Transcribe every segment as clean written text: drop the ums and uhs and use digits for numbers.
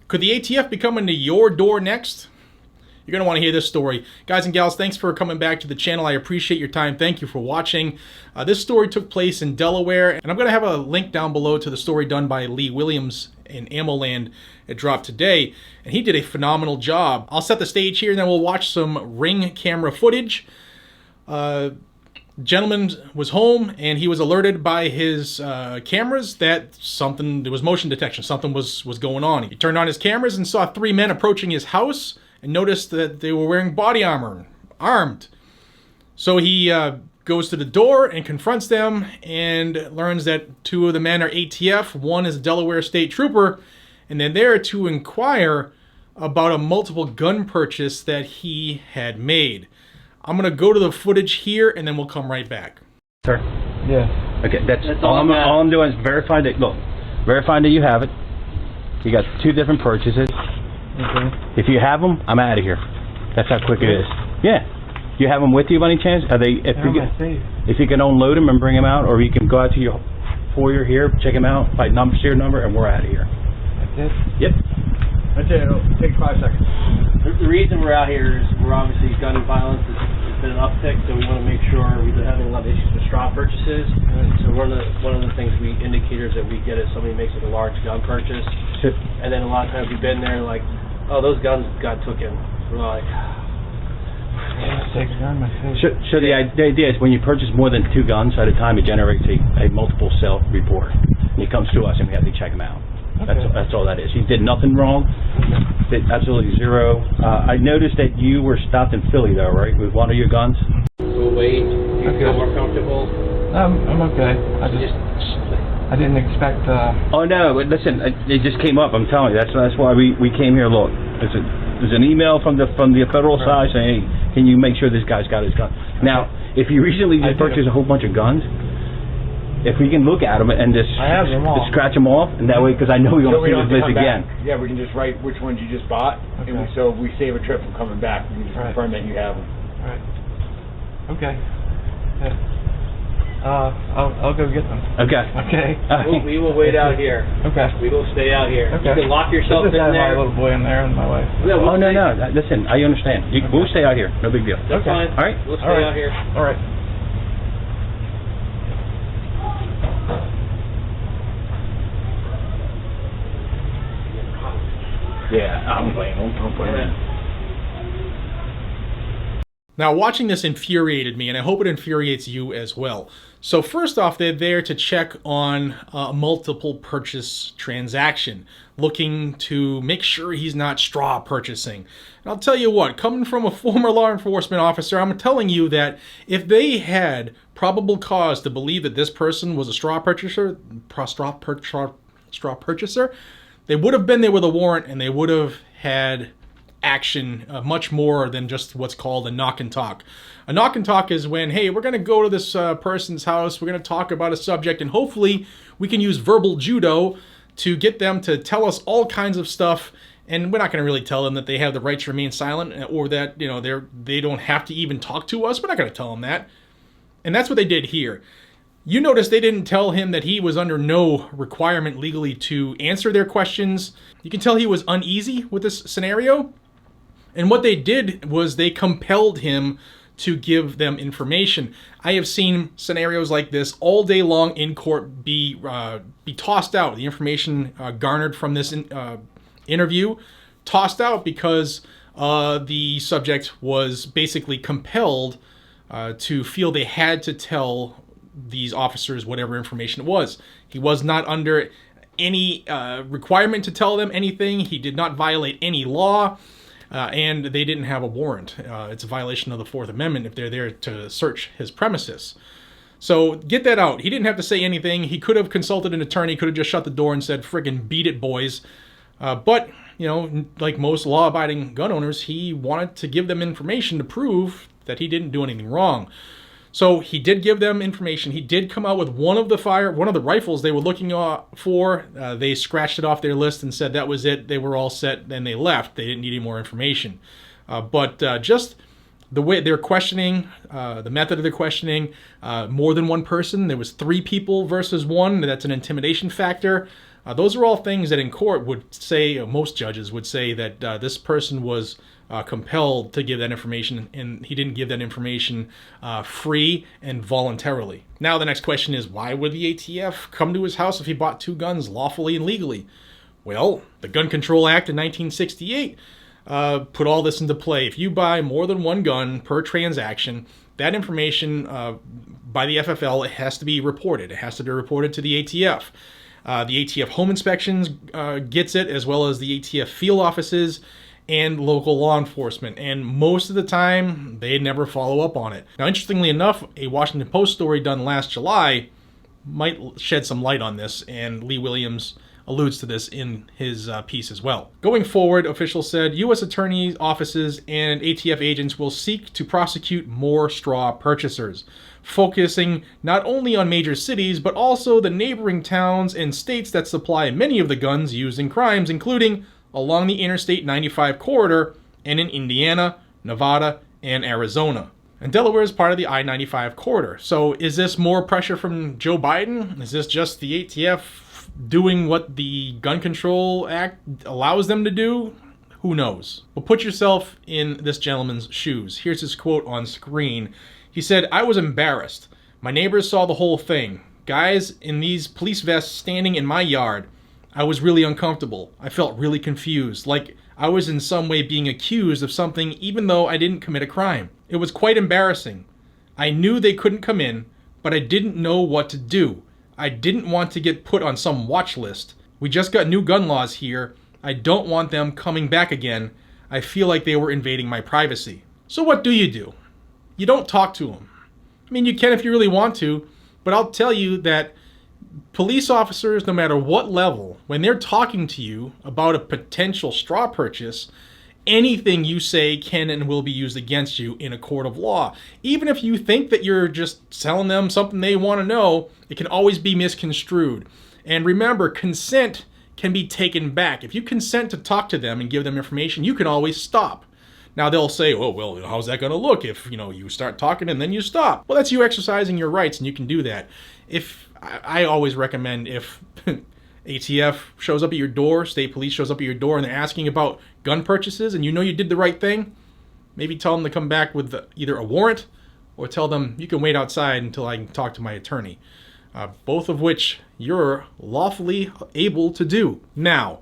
Could the ATF be coming to your door next? You're going to want to hear this story. Guys and gals, thanks for coming back to the channel. I appreciate your time. Thank you for watching. This story took place in Delaware, and I'm going to have a link down below to the story done by Lee Williams in AmmoLand. It dropped today, and he did a phenomenal job. I'll set the stage here, and then we'll watch some Ring camera footage. Gentleman was home, and he was alerted by his cameras that there was motion detection. Something was going on. He turned on his cameras and saw 3 men approaching his house, and noticed that they were wearing body armor, armed. So he goes to the door and confronts them and learns that 2 of the men are ATF, 1 is a Delaware State Trooper, and they're there to inquire about a multiple gun purchase that he had made. I'm going to go to the footage here, and then we'll come right back. Sir? Yeah. Okay, that's all I'm doing is verifying that you have it. You got 2 different purchases. Okay. If you have them, I'm out of here. That's how quick it is. Yeah. You have them with you by any chance? Are they? If you can unload them and bring them out, or you can go out to your foyer here, check them out, by serial number, and we're out of here. That's it? Yep. That's it. It'll take 5 seconds. The reason we're out here is we're obviously gun violence has been an uptick, so we want to make sure we've been having a lot of issues with straw purchases. So one of the things indicators that we get is somebody makes like a large gun purchase, and then a lot of times we've been there like, oh, those guns got taken. We're like, so the idea is when you purchase more than 2 guns at a time, it generates a multiple sale report. And it comes to us, and we have to check them out. Okay. That's all that is. He did nothing wrong. Did absolutely 0. I noticed that you were stopped in Philly, though, right, with one of your guns? we'll wait. Do you feel more comfortable? I'm okay. I didn't expect. Oh no! Listen, it just came up. I'm telling you. That's why we came here. Look, there's an email from the federal side saying, hey, can you make sure this guy's got his gun? Okay. Now, if you recently just purchased a whole bunch of guns, if we can look at them and just scratch them off, and that way, because I know we're going to see this again. Yeah, we can just write which ones you just bought, and so we save a trip from coming back. We can just confirm that you have them. Right. Okay. Yeah. I'll go get them. Okay. Okay. We will wait out here. Okay. We will stay out here. Okay. You can lock yourself in there. My little boy in there and my wife. Yeah, no. Listen, I understand. We'll stay out here. No big deal. That's fine. All right. We'll stay out here. All right. Yeah, I'm playing. I'm playing. Now, watching this infuriated me, and I hope it infuriates you as well. So first off, they're there to check on a multiple purchase transaction, looking to make sure he's not straw purchasing. And I'll tell you what, coming from a former law enforcement officer, I'm telling you that if they had probable cause to believe that this person was a straw purchaser, they would have been there with a warrant, and they would have had action much more than just what's called a knock and talk. A knock and talk is when, hey, we're going to go to this person's house, we're going to talk about a subject, and hopefully we can use verbal judo to get them to tell us all kinds of stuff, and we're not going to really tell them that they have the right to remain silent, or that, you know, they don't have to even talk to us. We're not going to tell them that. And that's what they did here. You notice they didn't tell him that he was under no requirement legally to answer their questions. You can tell he was uneasy with this scenario. And what they did was they compelled him to give them information. I have seen scenarios like this all day long in court be tossed out. The information garnered from this interview tossed out because the subject was basically compelled to feel they had to tell these officers whatever information it was. He was not under any requirement to tell them anything. He did not violate any law, and they didn't have a warrant. It's a violation of the 4th Amendment if they're there to search his premises. So get that out. He didn't have to say anything. He could have consulted an attorney, could have just shut the door and said, friggin' beat it, boys. But, you know, like most law-abiding gun owners, he wanted to give them information to prove that he didn't do anything wrong. So he did give them information. He did come out with one of the rifles they were looking for. They scratched it off their list and said that was it. They were all set, and they left. They didn't need any more information. But just the way they're questioning, the method of their questioning, more than one person. There was 3 people versus 1. That's an intimidation factor. Those are all things that in court would say, most judges would say that this person was compelled to give that information, and he didn't give that information free and voluntarily. Now the next question is, why would the ATF come to his house if he bought 2 guns lawfully and legally? Well, the Gun Control Act in 1968 put all this into play. If you buy more than 1 gun per transaction, that information by the FFL, it has to be reported. It has to be reported to the ATF. The ATF home inspections gets it, as well as the ATF field offices and local law enforcement. And most of the time, they never follow up on it. Now, interestingly enough, a Washington Post story done last July might shed some light on this, and Lee Williams alludes to this in his piece as well. Going forward, officials said, U.S. attorneys' offices and ATF agents will seek to prosecute more straw purchasers, focusing not only on major cities, but also the neighboring towns and states that supply many of the guns used in crimes, including along the Interstate 95 corridor and in Indiana, Nevada, and Arizona. And Delaware is part of the I-95 corridor. So is this more pressure from Joe Biden? Is this just the ATF doing what the Gun Control Act allows them to do? Who knows? Well, put yourself in this gentleman's shoes. Here's his quote on screen. He said, "I was embarrassed. My neighbors saw the whole thing. Guys in these police vests standing in my yard. I was really uncomfortable. I felt really confused, like I was in some way being accused of something even though I didn't commit a crime. It was quite embarrassing. I knew they couldn't come in, but I didn't know what to do. I didn't want to get put on some watch list. We just got new gun laws here. I don't want them coming back again. I feel like they were invading my privacy." So what do? You don't talk to them. I mean, you can if you really want to, but I'll tell you that police officers, no matter what level, when they're talking to you about a potential straw purchase, anything you say can and will be used against you in a court of law. Even if you think that you're just telling them something they want to know, it can always be misconstrued. And remember, consent can be taken back. If you consent to talk to them and give them information, you can always stop. Now they'll say, "Oh, well, how's that going to look if, you start talking and then you stop?" Well, that's you exercising your rights, and you can do that. I always recommend, if ATF shows up at your door, state police shows up at your door, and they're asking about gun purchases, and you know you did the right thing, maybe tell them to come back with either a warrant, or tell them you can wait outside until I can talk to my attorney. Both of which you're lawfully able to do. Now,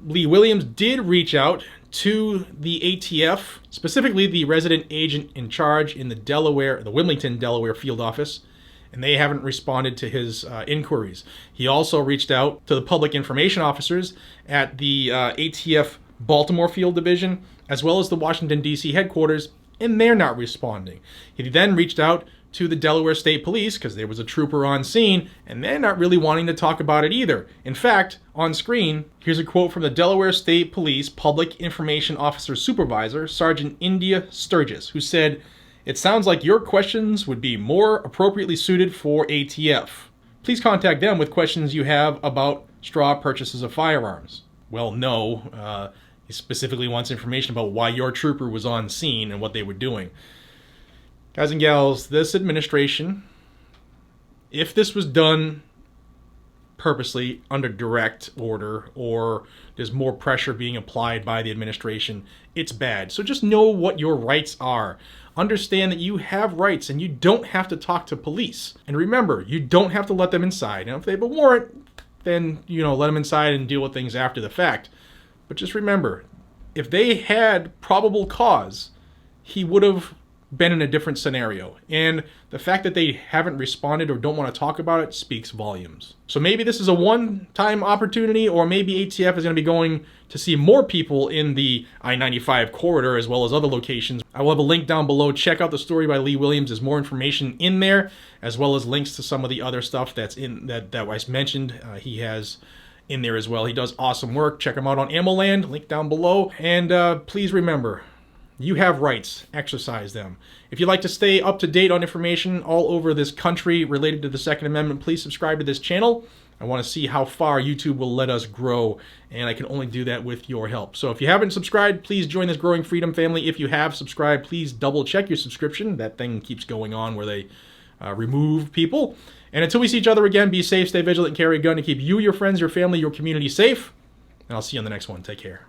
Lee Williams did reach out to the ATF, specifically the resident agent in charge in the Wilmington, Delaware field office, and they haven't responded to his inquiries. He also reached out to the public information officers at the ATF Baltimore Field Division, as well as the Washington, D.C. headquarters, and they're not responding. He then reached out to the Delaware State Police, because there was a trooper on scene, and they're not really wanting to talk about it either. In fact, on screen, here's a quote from the Delaware State Police Public Information Officer Supervisor, Sergeant India Sturgis, who said, "It sounds like your questions would be more appropriately suited for ATF. Please contact them with questions you have about straw purchases of firearms." Well, no. He specifically wants information about why your trooper was on scene and what they were doing. Guys and gals, this administration, if this was done purposely under direct order, or there's more pressure being applied by the administration, it's bad. So just know what your rights are. Understand that you have rights and you don't have to talk to police. And remember, you don't have to let them inside. Now, if they have a warrant, then, let them inside and deal with things after the fact. But just remember, if they had probable cause, he would have been in a different scenario. And the fact that they haven't responded or don't want to talk about it speaks volumes. So maybe this is a one-time opportunity, or maybe ATF is going to be going to see more people in the I-95 corridor as well as other locations. I will have a link down below. Check out the story by Lee Williams. There's more information in there, as well as links to some of the other stuff that's in that I mentioned. He has in there as well. He does awesome work. Check him out on AmmoLand, link down below. And please remember, you have rights. Exercise them. If you'd like to stay up to date on information all over this country related to the Second Amendment, please subscribe to this channel. I want to see how far YouTube will let us grow, and I can only do that with your help. So if you haven't subscribed, please join this growing freedom family. If you have subscribed, please double check your subscription. That thing keeps going on where they remove people. And until we see each other again, be safe, stay vigilant, and carry a gun to keep you, your friends, your family, your community safe. And I'll see you on the next one. Take care.